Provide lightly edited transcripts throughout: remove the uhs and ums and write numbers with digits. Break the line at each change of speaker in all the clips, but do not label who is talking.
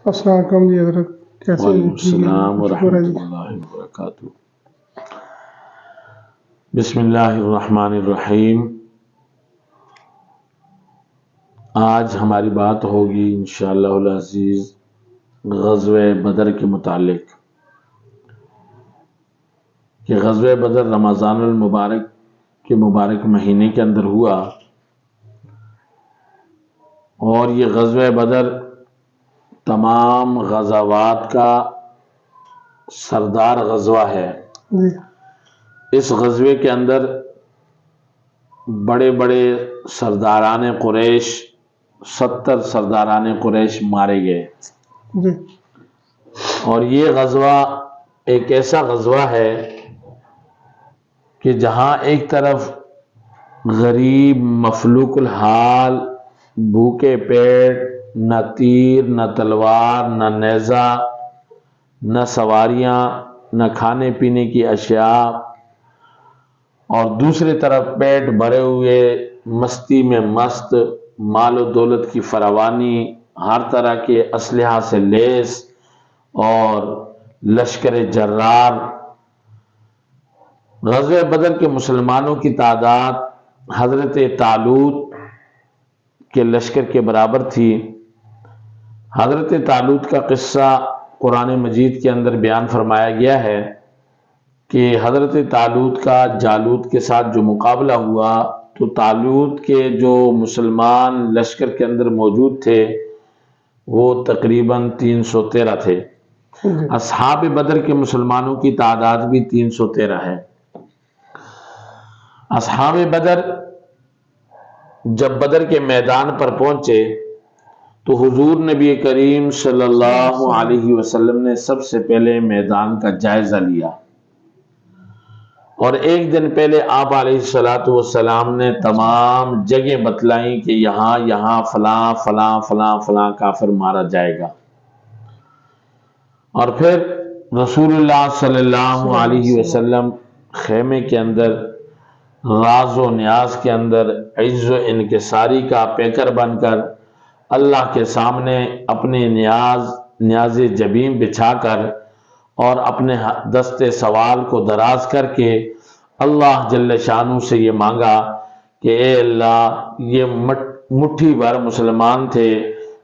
السلام علیکم جی حضرت، کیسے ہیں؟
وعلیکم السلام
شکر ہے
ورحمۃ
جی۔
اللہ وبرکاتہ۔ بسم اللہ الرحمن الرحیم۔ آج ہماری بات ہوگی انشاءاللہ العزیز غزوہ بدر کے متعلق، کہ غزوہ بدر رمضان المبارک کے مبارک مہینے کے اندر ہوا، اور یہ غزوہ بدر تمام غزوات کا سردار غزوہ ہے۔
جی
اس غزوے کے اندر بڑے بڑے سرداران قریش، 70 سرداران قریش مارے گئے،
جی
اور یہ غزوہ ایک ایسا غزوہ ہے کہ جہاں ایک طرف غریب مفلوک الحال، بھوکے پیٹ، نہ تیر نہ تلوار نہ نیزہ نہ سواریاں نہ کھانے پینے کی اشیاء، اور دوسری طرف پیٹ بھرے ہوئے مستی میں مست، مال و دولت کی فراوانی، ہر طرح کے اسلحہ سے لیس، اور لشکر جرار۔ غزوہ بدر کے مسلمانوں کی تعداد حضرت طالوت کے لشکر کے برابر تھی۔ حضرت طالوت کا قصہ قرآن مجید کے اندر بیان فرمایا گیا ہے کہ حضرت طالوت کا جالوت کے ساتھ جو مقابلہ ہوا، تو طالوت کے جو مسلمان لشکر کے اندر موجود تھے وہ تقریباً 313 تھے۔ اصحاب بدر کے مسلمانوں کی تعداد بھی 313 ہے۔ اصحاب بدر جب بدر کے میدان پر پہنچے تو حضور نبی کریم صلی اللہ علیہ وسلم نے سب سے پہلے میدان کا جائزہ لیا، اور ایک دن پہلے آپ علیہ السلام نے تمام جگہ بتلائیں کہ یہاں یہاں فلاں فلاں فلاں فلاں کافر مارا جائے گا، اور پھر رسول اللہ صلی اللہ علیہ وسلم خیمے کے اندر، راز و نیاز کے اندر عز و انکساری کا پیکر بن کر اللہ کے سامنے اپنے نیاز جبین بچھا کر اور اپنے دست سوال کو دراز کر کے اللہ جل شانہ سے یہ مانگا کہ اے اللہ، یہ مٹھی بھر مسلمان تھے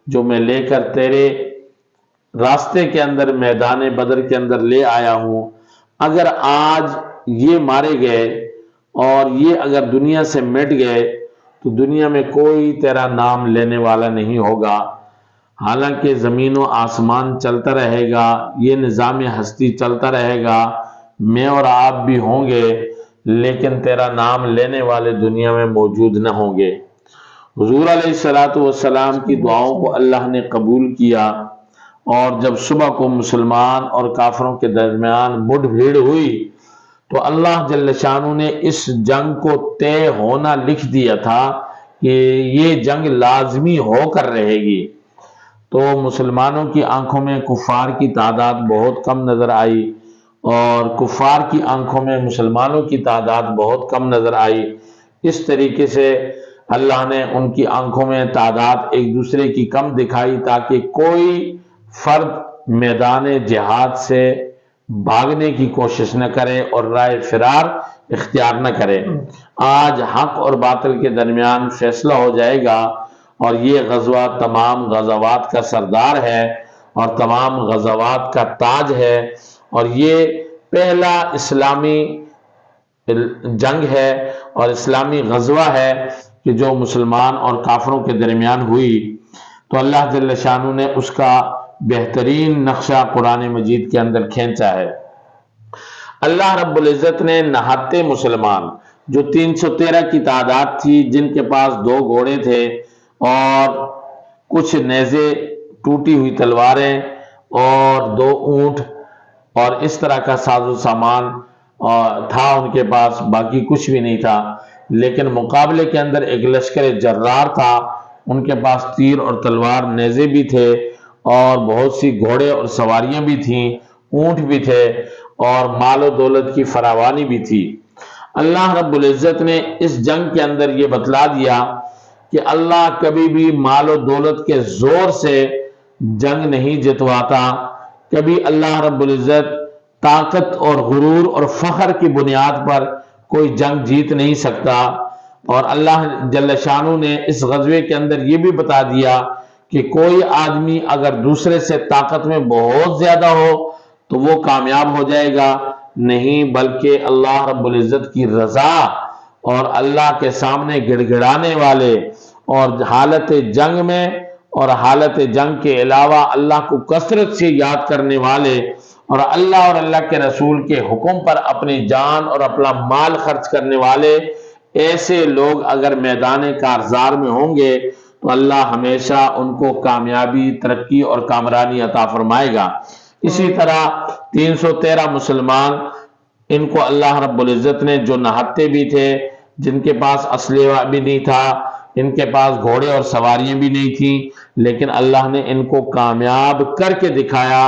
جو میں لے کر تیرے راستے کے اندر میدان بدر کے اندر لے آیا ہوں، اگر آج یہ مارے گئے اور یہ اگر دنیا سے مٹ گئے تو دنیا میں کوئی تیرا نام لینے والا نہیں ہوگا۔ حالانکہ زمین و آسمان چلتا رہے گا، یہ نظام ہستی چلتا رہے گا، میں اور آپ بھی ہوں گے، لیکن تیرا نام لینے والے دنیا میں موجود نہ ہوں گے۔ حضور علیہ السلام کی دعاؤں کو اللہ نے قبول کیا، اور جب صبح کو مسلمان اور کافروں کے درمیان مڈ بھیڑ ہوئی تو اللہ جل شانہ نے اس جنگ کو طے ہونا لکھ دیا تھا کہ یہ جنگ لازمی ہو کر رہے گی۔ تو مسلمانوں کی آنکھوں میں کفار کی تعداد بہت کم نظر آئی، اور کفار کی آنکھوں میں مسلمانوں کی تعداد بہت کم نظر آئی۔ اس طریقے سے اللہ نے ان کی آنکھوں میں تعداد ایک دوسرے کی کم دکھائی تاکہ کوئی فرد میدان جہاد سے بھاگنے کی کوشش نہ کرے اور راہ فرار اختیار نہ کرے۔ آج حق اور باطل کے درمیان فیصلہ ہو جائے گا، اور یہ غزوہ تمام غزوات کا سردار ہے اور تمام غزوات کا تاج ہے، اور یہ پہلا اسلامی جنگ ہے اور اسلامی غزوہ ہے کہ جو مسلمان اور کافروں کے درمیان ہوئی۔ تو اللہ جل شانہ نے اس کا بہترین نقشہ قرآن مجید کے اندر کھینچا ہے۔ اللہ رب العزت نے نہاتے مسلمان جو 313 کی تعداد تھی، جن کے پاس 2 گھوڑے تھے اور کچھ نیزے، ٹوٹی ہوئی تلواریں اور 2 اونٹ اور اس طرح کا ساز و سامان تھا ان کے پاس، باقی کچھ بھی نہیں تھا، لیکن مقابلے کے اندر ایک لشکر جرار تھا، ان کے پاس تیر اور تلوار، نیزے بھی تھے، اور بہت سی گھوڑے اور سواریاں بھی تھیں، اونٹ بھی تھے، اور مال و دولت کی فراوانی بھی تھی۔ اللہ رب العزت نے اس جنگ کے اندر یہ بتلا دیا کہ اللہ کبھی بھی مال و دولت کے زور سے جنگ نہیں جتواتا، کبھی اللہ رب العزت طاقت اور غرور اور فخر کی بنیاد پر کوئی جنگ جیت نہیں سکتا۔ اور اللہ جل شانہ نے اس غزوے کے اندر یہ بھی بتا دیا کہ کوئی آدمی اگر دوسرے سے طاقت میں بہت زیادہ ہو تو وہ کامیاب ہو جائے گا، نہیں، بلکہ اللہ رب العزت کی رضا اور اللہ کے سامنے گڑ گڑانے والے اور حالت جنگ میں اور حالت جنگ کے علاوہ اللہ کو کثرت سے یاد کرنے والے اور اللہ کے رسول کے حکم پر اپنی جان اور اپنا مال خرچ کرنے والے ایسے لوگ اگر میدان کارزار میں ہوں گے تو اللہ ہمیشہ ان کو کامیابی، ترقی اور کامرانی عطا فرمائے گا۔ اسی طرح 313 مسلمان، ان کو اللہ رب العزت نے جو نہتے بھی تھے، جن کے پاس اسلحہ بھی نہیں تھا، ان کے پاس گھوڑے اور سواریاں بھی نہیں تھیں، لیکن اللہ نے ان کو کامیاب کر کے دکھایا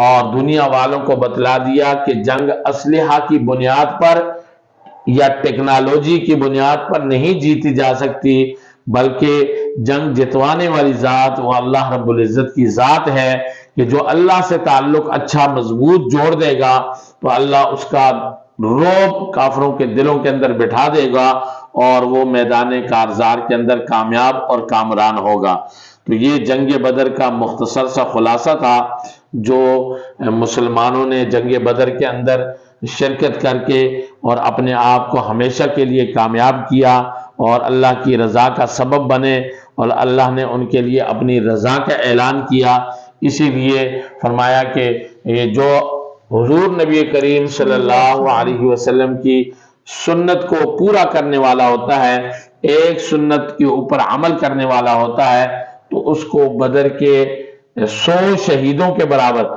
اور دنیا والوں کو بتلا دیا کہ جنگ اسلحہ کی بنیاد پر یا ٹیکنالوجی کی بنیاد پر نہیں جیتی جا سکتی، بلکہ جنگ جتوانے والی ذات وہ اللہ رب العزت کی ذات ہے کہ جو اللہ سے تعلق اچھا مضبوط جوڑ دے گا تو اللہ اس کا روب کافروں کے دلوں کے اندر بٹھا دے گا اور وہ میدان کارزار کے اندر کامیاب اور کامران ہوگا۔ تو یہ جنگ بدر کا مختصر سا خلاصہ تھا جو مسلمانوں نے جنگ بدر کے اندر شرکت کر کے اور اپنے آپ کو ہمیشہ کے لیے کامیاب کیا اور اللہ کی رضا کا سبب بنے اور اللہ نے ان کے لیے اپنی رضا کا اعلان کیا۔ اسی لیے فرمایا کہ یہ جو حضور نبی کریم صلی اللہ علیہ وسلم کی سنت کو پورا کرنے والا ہوتا ہے، ایک سنت کے اوپر عمل کرنے والا ہوتا ہے، تو اس کو بدر کے 100 شہیدوں کے برابر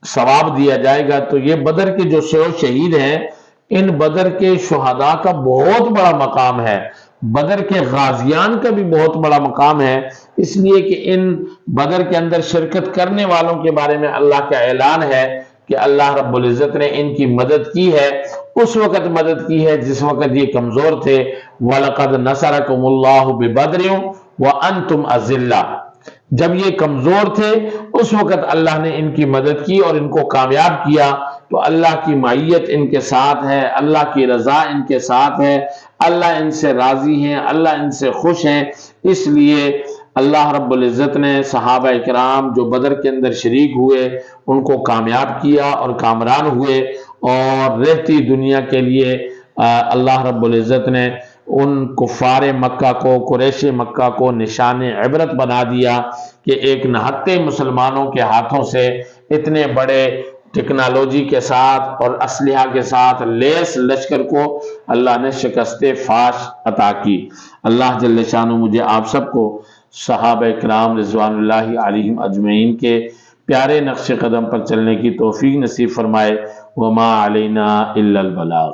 ثواب دیا جائے گا۔ تو یہ بدر کے جو 100 شہید ہیں، ان بدر کے شہداء کا بہت بڑا مقام ہے، بدر کے غازیان کا بھی بہت بڑا مقام ہے، اس لیے کہ ان بدر کے اندر شرکت کرنے والوں کے بارے میں اللہ کا اعلان ہے کہ اللہ رب العزت نے ان کی مدد کی ہے، اس وقت مدد کی ہے جس وقت یہ کمزور تھے۔ وَلَقَدْ نَصَرَكُمُ اللَّهُ بِبَدْرٍ وَأَنْتُمْ أَذِلَّةٌ، جب یہ کمزور تھے اس وقت اللہ نے ان کی مدد کی اور ان کو کامیاب کیا۔ تو اللہ کی معیت ان کے ساتھ ہے، اللہ کی رضا ان کے ساتھ ہے، اللہ ان سے راضی ہیں، اللہ ان سے خوش ہیں، اس لیے اللہ رب العزت نے صحابہ کرام جو بدر کے اندر شریک ہوئے ان کو کامیاب کیا اور کامران ہوئے، اور رہتی دنیا کے لیے اللہ رب العزت نے ان کفار مکہ کو، قریش مکہ کو نشان عبرت بنا دیا کہ ایک نہتے مسلمانوں کے ہاتھوں سے اتنے بڑے ٹیکنالوجی کے ساتھ اور اسلحہ کے ساتھ لیس لشکر کو اللہ نے شکست فاش عطا کی۔ اللہ جل شانہ مجھے آپ سب کو صحابہ کرام رضوان اللہ علیہم اجمعین کے پیارے نقش قدم پر چلنے کی توفیق نصیب فرمائے۔ وما علینا الا البلاغ۔